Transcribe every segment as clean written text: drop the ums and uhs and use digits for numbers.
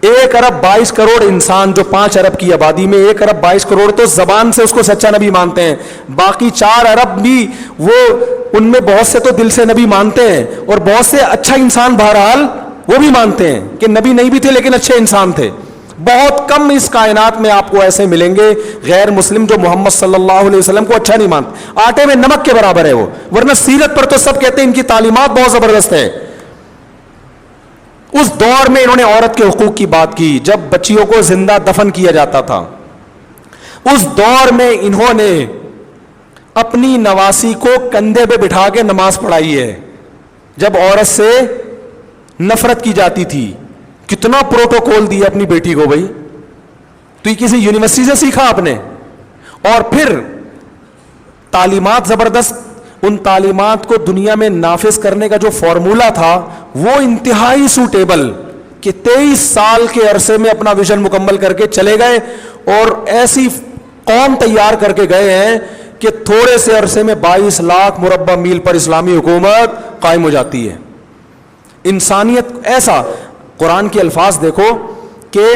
1 ارب 22 کروڑ انسان جو 5 ارب کی آبادی میں 1 ارب 22 کروڑ تو زبان سے اس کو سچا نبی مانتے ہیں, باقی 4 ارب بھی وہ ان میں بہت سے تو دل سے نبی مانتے ہیں, اور بہت سے اچھا انسان بہرحال وہ بھی مانتے ہیں کہ نبی نہیں بھی تھے لیکن اچھے انسان تھے. بہت کم اس کائنات میں آپ کو ایسے ملیں گے غیر مسلم جو محمد صلی اللہ علیہ وسلم کو اچھا نہیں مانتے, آٹے میں نمک کے برابر ہے وہ, ورنہ سیرت پر تو سب کہتے ہیں ان کی تعلیمات بہت زبردست ہے. اس دور میں انہوں نے عورت کے حقوق کی بات کی جب بچیوں کو زندہ دفن کیا جاتا تھا. اس دور میں انہوں نے اپنی نواسی کو کندھے پہ بٹھا کے نماز پڑھائی ہے جب عورت سے نفرت کی جاتی تھی. کتنا پروٹوکول دیا اپنی بیٹی کو بھائی, تو یہ کسی یونیورسٹی سے سیکھا آپ نے؟ اور پھر تعلیمات زبردست, ان تعلیمات کو دنیا میں نافذ کرنے کا جو فارمولا تھا وہ انتہائی سوٹیبل, کہ 23 سال کے عرصے میں اپنا ویژن مکمل کر کے چلے گئے اور ایسی قوم تیار کر کے گئے ہیں کہ تھوڑے سے عرصے میں 22 لاکھ مربع میل پر اسلامی حکومت قائم ہو جاتی ہے. انسانیت ایسا, قرآن کے الفاظ دیکھو کہ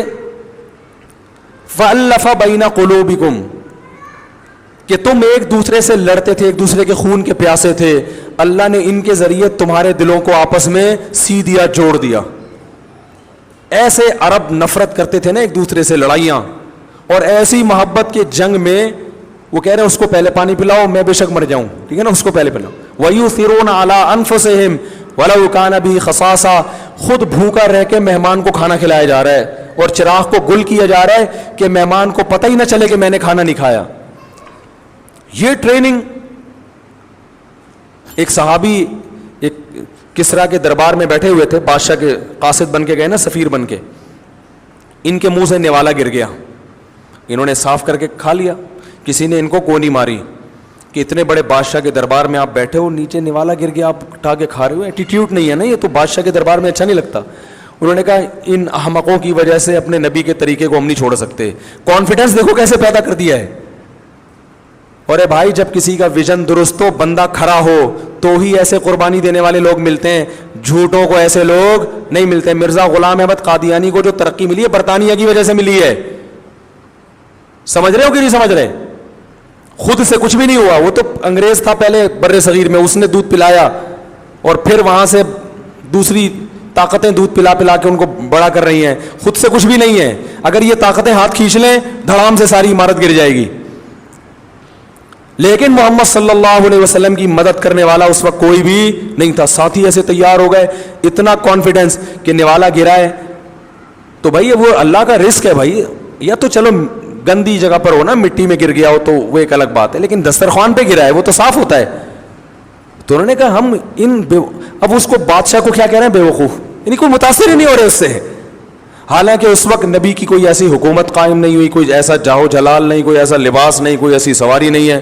فَأَلَّفَ بَيْنَ قُلُوبِكُمْ, کہ تم ایک دوسرے سے لڑتے تھے, ایک دوسرے کے خون کے پیاسے تھے, اللہ نے ان کے ذریعے تمہارے دلوں کو آپس میں سی دیا, جوڑ دیا. ایسے عرب نفرت کرتے تھے نا ایک دوسرے سے, لڑائیاں, اور ایسی محبت کے جنگ میں وہ کہہ رہے ہیں اس کو پہلے پانی پلاؤ میں بے شک مر جاؤں, ٹھیک ہے نا, اس کو پہلے پلاؤ. وَيُؤْثِرُونَ عَلَىٰ أَنفُسِهِمْ وَلَوْ كَانَ بِهِمْ خَصَاصَةٌ, خود بھوکا رہ کے مہمان کو کھانا کھلایا جا رہا ہے اور چراغ کو گل کیا جا رہا ہے کہ مہمان کو پتہ ہی نہ چلے کہ میں نے کھانا نہیں کھایا. یہ ٹریننگ. ایک صحابی ایک کسرا کے دربار میں بیٹھے ہوئے تھے, بادشاہ کے قاصد بن کے گئے نا, سفیر بن کے, ان کے منہ سے نوالا گر گیا, انہوں نے صاف کر کے کھا لیا. کسی نے ان کو کونی ماری کہ اتنے بڑے بادشاہ کے دربار میں آپ بیٹھے ہو, نیچے نوالا گر گیا, آپ اٹھا کے کھا رہے ہو, ایٹیٹیوڈ نہیں ہے نا, یہ تو بادشاہ کے دربار میں اچھا نہیں لگتا. انہوں نے کہا ان احمقوں کی وجہ سے اپنے نبی کے طریقے کو ہم نہیں چھوڑ سکتے. کانفیڈنس دیکھو کیسے پیدا کر دیا ہے. اور بھائی جب کسی کا ویژن درست ہو, بندہ کھڑا ہو, تو ہی ایسے قربانی دینے والے لوگ ملتے ہیں, جھوٹوں کو ایسے لوگ نہیں ملتے. مرزا غلام احمد قادیانی کو جو ترقی ملی ہے برطانیہ کی وجہ سے ملی ہے, سمجھ رہے ہو کہ نہیں سمجھ رہے؟ خود سے کچھ بھی نہیں ہوا, وہ تو انگریز تھا پہلے بر صغیر میں, اس نے دودھ پلایا اور پھر وہاں سے دوسری طاقتیں دودھ پلا پلا کے ان کو بڑا کر رہی ہیں, خود سے کچھ بھی نہیں ہے. اگر یہ طاقتیں ہاتھ کھینچ لیں دھڑام سے ساری عمارت گر جائے گی. لیکن محمد صلی اللہ علیہ وسلم کی مدد کرنے والا اس وقت کوئی بھی نہیں تھا. ساتھی ایسے تیار ہو گئے, اتنا کانفیڈنس کہ نوالا گرا ہے تو بھائی وہ اللہ کا رزق ہے بھائی. یا تو چلو گندی جگہ پر ہو نا, مٹی میں گر گیا ہو تو وہ ایک الگ بات ہے, لیکن دسترخوان پہ گرا ہے وہ تو صاف ہوتا ہے. تو انہوں نے کہا ہم اب اس کو بادشاہ کو کیا کہہ رہے ہیں, بے وقوف, یعنی کوئی متاثر ہی نہیں ہو رہے اس سے. حالانکہ اس وقت نبی کی کوئی ایسی حکومت قائم نہیں ہوئی, کوئی ایسا جاہو جلال نہیں, کوئی ایسا لباس نہیں, کوئی ایسی سواری نہیں ہے.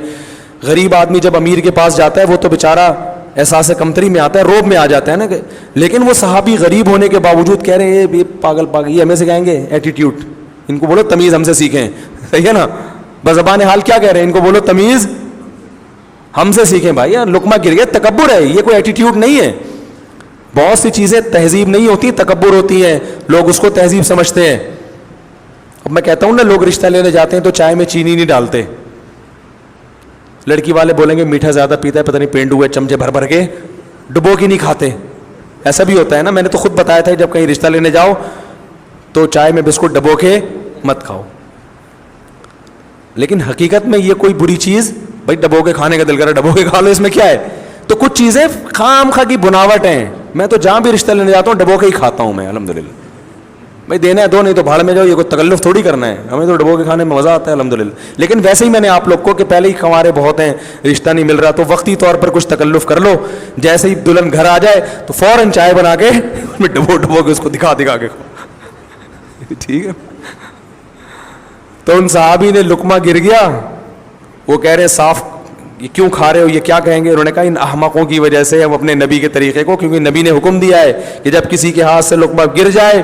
غریب آدمی جب امیر کے پاس جاتا ہے وہ تو بیچارہ احساس کمتری میں آتا ہے, روب میں آ جاتا ہے نا. لیکن وہ صحابی غریب ہونے کے باوجود کہہ رہے ہیں یہ پاگل پاگل, یہ ہمیں سے کہیں گے ایٹیٹیوڈ, ان کو بولو تمیز ہم سے سیکھیں, صحیح ہے نا. بزبان حال کیا کہہ رہے ہیں, ان کو بولو تمیز ہم سے سیکھیں. بھائی لقمہ گر گیا, تکبر ہے, یہ کوئی ایٹیٹیوڈ نہیں ہے. بہت سی چیزیں تہذیب نہیں ہوتی, تکبر ہوتی ہیں, لوگ اس کو تہذیب سمجھتے ہیں. اب میں کہتا ہوں نا, لوگ رشتہ لینے جاتے ہیں تو چائے میں چینی نہیں ڈالتے. لڑکی والے بولیں گے میٹھا زیادہ پیتا ہے, پتہ نہیں پینڈو ہے, چمچے بھر بھر کے ڈبو کی نہیں کھاتے. ایسا بھی ہوتا ہے نا, میں نے تو خود بتایا تھا جب کہیں رشتہ لینے جاؤ تو چائے میں بسکٹ ڈبو کے مت کھاؤ. لیکن حقیقت میں یہ کوئی بری چیز, بھائی ڈبو کے کھانے کا دل کرا ڈبو کے کھا لو, اس میں کیا ہے. تو کچھ چیزیں خام خواہ کی بناوٹ ہیں. میں تو جہاں بھی رشتہ لینے جاتا ہوں ڈبو کے ہی کھاتا ہوں میں, الحمدللہ. بھائی دینا ہے دو, نہیں تو بھاڑ میں جاؤ, یہ کوئی تکلف تھوڑی کرنا ہے, ہمیں تو ڈبو کے کھانے میں مزہ آتا ہے الحمدللہ. لیکن ویسے ہی میں نے آپ لوگ کو کہ پہلے ہی کنوارے بہت ہیں, رشتہ نہیں مل رہا, تو وقتی طور پر کچھ تکلف کر لو. جیسے ہی دلہن گھر آ جائے تو فوراً چائے بنا کے ڈبو کے اس کو دکھا کے کھاؤ, ٹھیک ہے. تو ان صحابی نے لقمہ گر گیا, وہ کہہ رہے صاف یہ کیوں کھا رہے ہو, یہ کیا کہیں گے. انہوں نے کہا ان احمقوں کی وجہ سے ہم اپنے نبی کے طریقے کو, کیونکہ نبی نے حکم دیا ہے کہ جب کسی کے ہاتھ سے لقمہ گر جائے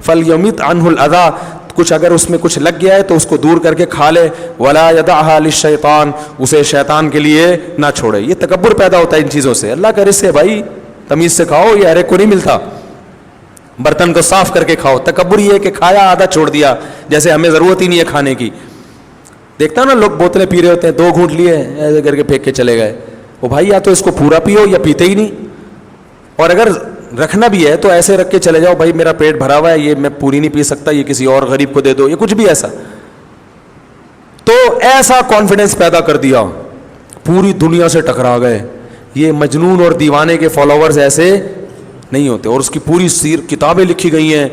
فَلْيَمِتْ عَنْهُ الْأَذَىٰ, کچھ اگر اس میں کچھ لگ گیا ہے تو اس کو دور کر کے کھا لے. وَلَا يَدَعْهَا لِلشَّيْطَانِ, اسے شیطان کے لیے نہ چھوڑے. یہ تکبر پیدا ہوتا ہے ان چیزوں سے. اللہ کا رزق ہے بھائی, تمیز سے کھاؤ, یہ ہر ایک کو نہیں ملتا. برتن کو صاف کر کے کھاؤ. تکبر یہ ہے کہ کھایا آدھا چھوڑ دیا, جیسے ہمیں ضرورت ہی نہیں ہے کھانے کی. دیکھتا نا لوگ بوتلیں پی رہے ہوتے ہیں, 2 گھونٹ لیے ایسے کر کے پھینک کے چلے گئے. وہ بھائی یا تو اس کو پورا پیو یا پیتے ہی نہیں, اور اگر رکھنا بھی ہے تو ایسے رکھ کے چلے جاؤ, بھائی میرا پیٹ بھرا ہوا ہے, یہ میں پوری نہیں پی سکتا, یہ کسی اور غریب کو دے دو, یہ کچھ بھی ایسا. تو ایسا کانفیڈنس پیدا کر دیا, پوری دنیا سے ٹکرا گئے. یہ مجنون اور دیوانے کے فالوورز ایسے نہیں ہوتے, اور اس کی پوری کتابیں لکھی گئی ہیں.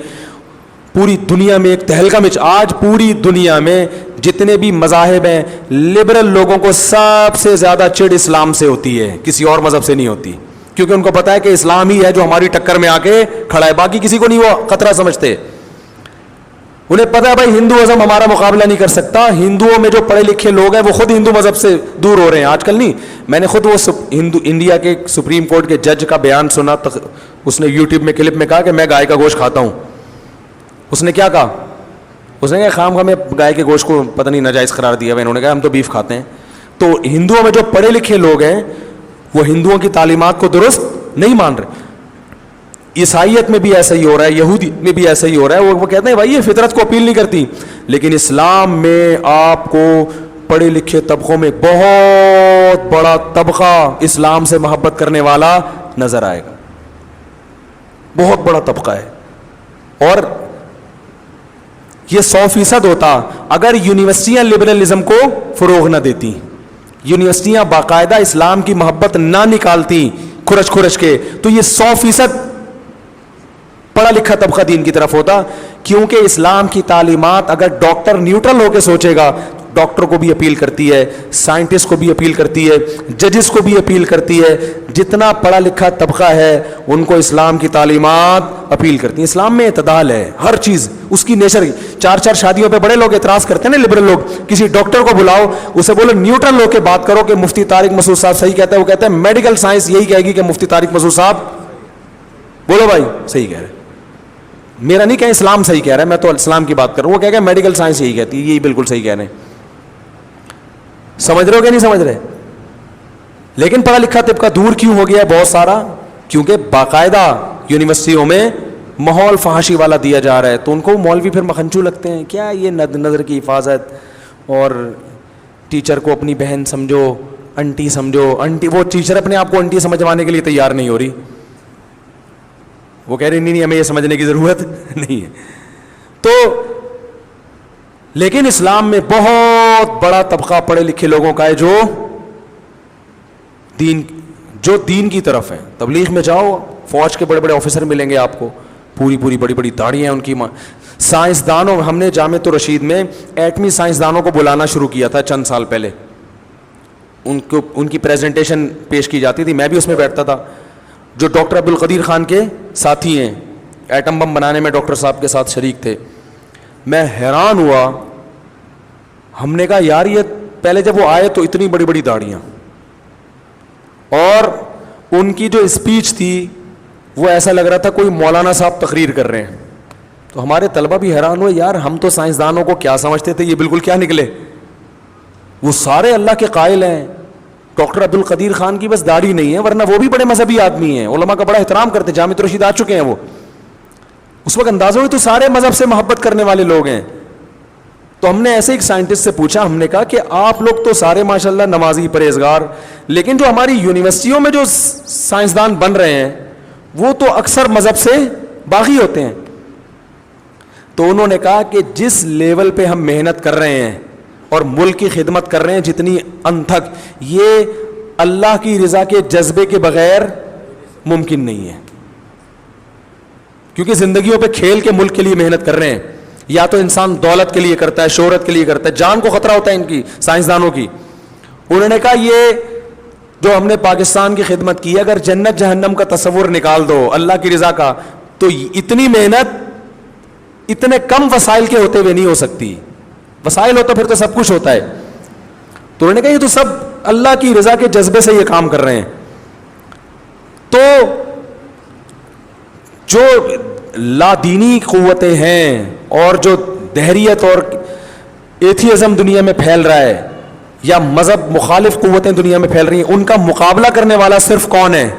پوری دنیا میں ایک تہلکہ مچ, آج پوری دنیا میں جتنے بھی مذاہب ہیں, لبرل لوگوں کو سب سے زیادہ چڑ اسلام سے ہوتی ہے, کسی اور مذہب سے نہیں ہوتی, کیونکہ ان کو پتا ہے کہ اسلام ہی ہے جو ہماری ٹکر میں آ کے کھڑا ہے, باقی کسی کو نہیں وہ خطرہ سمجھتے. انہیں پتا ہے بھائی ہندوازم ہمارا مقابلہ نہیں کر سکتا. ہندوؤں میں جو پڑھے لکھے لوگ ہیں وہ خود ہندو مذہب سے دور ہو رہے ہیں آج کل. نہیں, میں نے خود وہ انڈیا کے سپریم کورٹ کے جج کا بیان سنا, اس نے یوٹیوب میں کلپ میں کہا کہ میں گائے کا گوشت کھاتا ہوں. اس نے کیا کہا, اس نے کہا خام خواہ میں گائے کے گوشت کو پتہ نہیں ناجائز قرار دیا. انہوں نے کہا ہم تو بیف کھاتے ہیں. تو ہندوؤں میں جو پڑھے لکھے لوگ ہیں وہ ہندوؤں کی تعلیمات کو درست نہیں مان رہے. عیسائیت میں بھی ایسا ہی ہو رہا ہے, یہودی میں بھی ایسا ہی ہو رہا ہے. وہ کہتے ہیں بھائی یہ فطرت کو اپیل نہیں کرتی. لیکن اسلام میں آپ کو پڑھے لکھے طبقوں میں بہت بڑا طبقہ اسلام سے محبت کرنے والا نظر آئے گا, بہت بڑا طبقہ ہے. اور یہ 100% ہوتا اگر یونیورسٹیاں لبرلزم کو فروغ نہ دیتی, یونیورسٹیاں باقاعدہ اسلام کی محبت نہ نکالتی کھرچ کھرچ کے, تو یہ 100% پڑھا لکھا طبقہ دین کی طرف ہوتا. کیونکہ اسلام کی تعلیمات اگر ڈاکٹر نیوٹرل ہو کے سوچے گا, ڈاکٹر کو بھی اپیل کرتی ہے, سائنٹسٹ کو بھی اپیل کرتی ہے, ججز کو بھی اپیل کرتی ہے. جتنا پڑھا لکھا طبقہ ہے ان کو اسلام کی تعلیمات اپیل کرتی ہیں. اسلام میں اعتدال ہے, ہر چیز اس کی نیچر. 4 شادیوں پہ بڑے لوگ اعتراض کرتے ہیں نا لبرل لوگ, کسی ڈاکٹر کو بلاؤ, اسے بولو نیوٹرل ہو کے بات کرو کہ مفتی طارق مسعود صاحب صحیح کہتا ہے. وہ کہتے ہیں میڈیکل سائنس یہی کہے گی کہ مفتی طارق مسعود صاحب بولو بھائی صحیح کہہ رہے ہیں. میرا نہیں کہ اسلام صحیح کہہ رہا ہے, میں تو اسلام کی بات کر رہا ہوں. وہ کہہ کہ میڈیکل سائنس یہی کہتی ہے, یہی بالکل صحیح کہہ رہے ہیں. سمجھ رہے ہو کہ نہیں سمجھ رہے؟ لیکن پڑھا لکھا طبقہ دور کیوں ہو گیا ہے بہت سارا؟ کیونکہ باقاعدہ یونیورسٹیوں میں ماحول فحاشی والا دیا جا رہا ہے, تو ان کو مولوی پھر مکھنچو لگتے ہیں. کیا یہ نظر کی حفاظت, اور ٹیچر کو اپنی بہن سمجھو, انٹی سمجھو. انٹی, وہ ٹیچر اپنے آپ کو انٹی سمجھوانے کے لیے تیار نہیں ہو رہی. وہ کہہ رہی نہیں ہمیں یہ سمجھنے کی ضرورت نہیں ہے. تو لیکن اسلام میں بہت بڑا طبقہ پڑھے لکھے لوگوں کا ہے جو دین کی طرف ہے. تبلیغ میں جاؤ, فوج کے بڑے بڑے آفیسر ملیں گے آپ کو, پوری بڑی بڑی داڑیاں ہیں ان کی. سائنسدانوں, ہم نے جامعۃ الرشید میں ایٹمی سائنسدانوں کو بلانا شروع کیا تھا چند سال پہلے. ان کی پریزنٹیشن پیش کی جاتی تھی, میں بھی اس میں بیٹھتا تھا. جو ڈاکٹر عبدالقدیر خان کے ساتھی ہیں, ایٹم بم بنانے میں ڈاکٹر صاحب کے ساتھ شریک تھے. میں حیران ہوا, ہم نے کہا یار یہ پہلے جب وہ آئے تو اتنی بڑی بڑی داڑیاں, اور ان کی جو اسپیچ تھی وہ ایسا لگ رہا تھا کوئی مولانا صاحب تقریر کر رہے ہیں. تو ہمارے طلبہ بھی حیران ہوئے, یار ہم تو سائنسدانوں کو کیا سمجھتے تھے, یہ بالکل کیا نکلے. وہ سارے اللہ کے قائل ہیں. ڈاکٹر عبدالقدیر خان کی بس داڑھی نہیں ہے, ورنہ وہ بھی بڑے مذہبی آدمی ہیں, علماء کا بڑا احترام کرتے ہیں, جامعۃ الرشید آ چکے ہیں وہ. اس وقت اندازہ ہوئی تو سارے مذہب سے محبت کرنے والے لوگ ہیں. تو ہم نے ایسے ایک سائنٹسٹ سے پوچھا, ہم نے کہا کہ آپ لوگ تو سارے ماشاءاللہ نمازی پرہیزگار, لیکن جو ہماری یونیورسٹیوں میں جو سائنسدان بن رہے ہیں وہ تو اکثر مذہب سے باغی ہوتے ہیں. تو انہوں نے کہا کہ جس لیول پہ ہم محنت کر رہے ہیں اور ملک کی خدمت کر رہے ہیں جتنی انتھک, یہ اللہ کی رضا کے جذبے کے بغیر ممکن نہیں ہے. کیونکہ زندگیوں پہ کھیل کے ملک کے لیے محنت کر رہے ہیں. یا تو انسان دولت کے لیے کرتا ہے, شہرت کے لیے کرتا ہے, جان کو خطرہ ہوتا ہے ان کی سائنسدانوں کی. انہوں نے کہا یہ جو ہم نے پاکستان کی خدمت کی, اگر جنت جہنم کا تصور نکال دو اللہ کی رضا کا, تو اتنی محنت اتنے کم وسائل کے ہوتے ہوئے نہیں ہو سکتی. وسائل ہوتا پھر تو سب کچھ ہوتا ہے. تو انہوں نے کہا یہ تو سب اللہ کی رضا کے جذبے سے یہ کام کر رہے ہیں. تو جو لادینی قوتیں ہیں اور جو دہریت اور ایتھیزم دنیا میں پھیل رہا ہے, یا مذہب مخالف قوتیں دنیا میں پھیل رہی ہیں, ان کا مقابلہ کرنے والا صرف کون ہے؟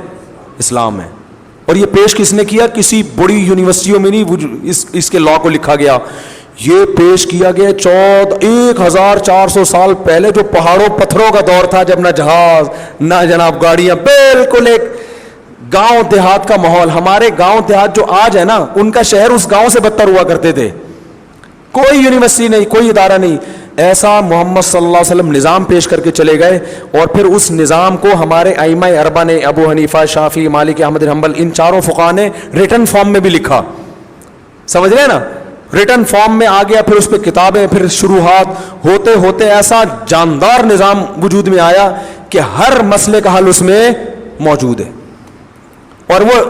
اسلام ہے. اور یہ پیش کس نے کیا؟ کسی بڑی یونیورسٹیوں میں نہیں اس کے لا کو لکھا گیا، یہ پیش کیا گیا 1400 سال پہلے، جو پہاڑوں پتھروں کا دور تھا، جب نہ جہاز نہ جناب گاڑیاں، بالکل ایک گاؤں دیہات کا ماحول. ہمارے گاؤں دیہات جو آج ہے نا، ان کا شہر اس گاؤں سے بدتر ہوا کرتے تھے. کوئی یونیورسٹی نہیں، کوئی ادارہ نہیں. ایسا محمد صلی اللہ علیہ وسلم نظام پیش کر کے چلے گئے، اور پھر اس نظام کو ہمارے ائمہ اربعہ نے، ابو حنیفہ، شافعی، مالک، احمد بن حنبل، ان چاروں فقہاء نے ریٹن فارم میں بھی لکھا. سمجھ رہے ہیں نا؟ ریٹن فارم میں آ گیا، پھر اس پہ کتابیں، پھر شروحات ہوتے ہوتے ایسا جاندار نظام وجود میں آیا کہ ہر مسئلے کا حل اس میں موجود ہے. اور وہ